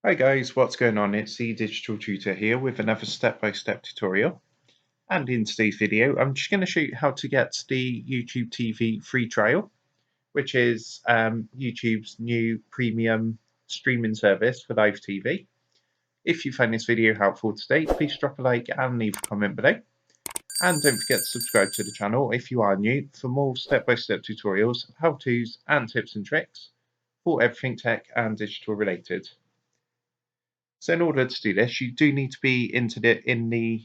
Hi guys, what's going on? It's the Digital Tutor here with another step-by-step tutorial. And in today's video, I'm just going to show you how to get the YouTube TV free trial, which is YouTube's new premium streaming service for live TV. If you find this video helpful today, please drop a like and leave a comment below. And don't forget to subscribe to the channel if you are new for more step-by-step tutorials, how-tos and tips and tricks for everything tech and digital related. So in order to do this, you do need to be in the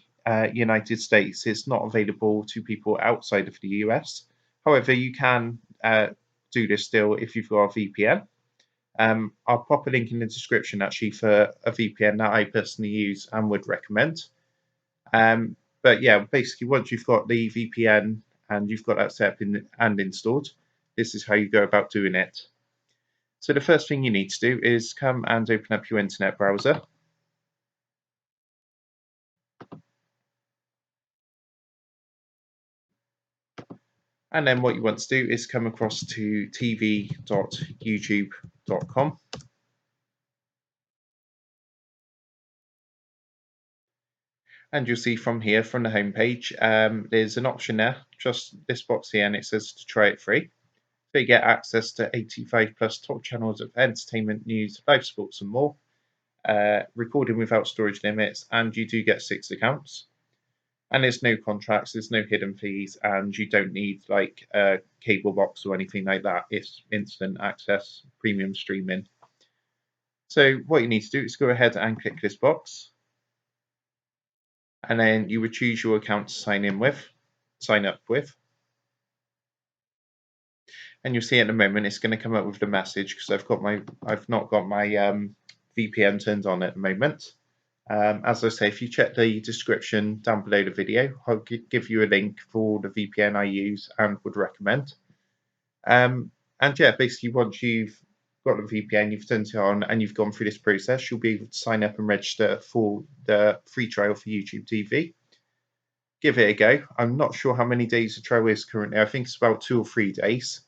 United States. It's not available to people outside of the US. However, you can do this still if you've got a VPN. I'll pop a link in the description actually for a VPN that I personally use and would recommend. But yeah, basically once you've got the VPN and you've got that set up and installed, this is how you go about doing it. So the first thing you need to do is come and open up your internet browser. And then what you want to do is come across to tv.youtube.com. And you'll see from here, from the home page, there's an option there, just this box here, and it says to try it free. So you get access to 85 plus top channels of entertainment, news, live sports, and more, recording without storage limits, and you do get 6 accounts. And there's no contracts, there's no hidden fees, and you don't need like a cable box or anything like that. It's instant access, premium streaming. So what you need to do is go ahead and click this box, and then you would choose your account to sign up with. And you'll see at the moment it's going to come up with the message because I've not got my VPN turned on at the moment. As I say, if you check the description down below the video, I'll give you a link for the VPN I use and would recommend. And yeah, basically once you've got the VPN, you've turned it on, and you've gone through this process, you'll be able to sign up and register for the free trial for YouTube TV. Give it a go. I'm not sure how many days the trial is currently. I think it's about 2 or 3 days.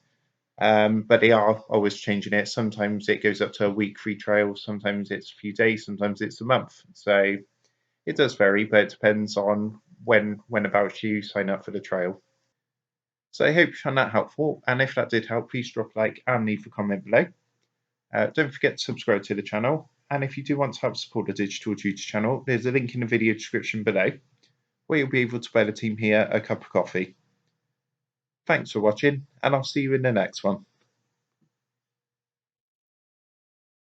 But they are always changing it. Sometimes it goes up to a week free trial, sometimes it's a few days, sometimes it's a month. So it does vary, but it depends on when about you sign up for the trial. So I hope you found that helpful, and if that did help, please drop a like and leave a comment below. Don't forget to subscribe to the channel, and if you do want to help support the Digital Tutor channel, there's a link in the video description below where you'll be able to buy the team here a cup of coffee. Thanks for watching, and I'll see you in the next one.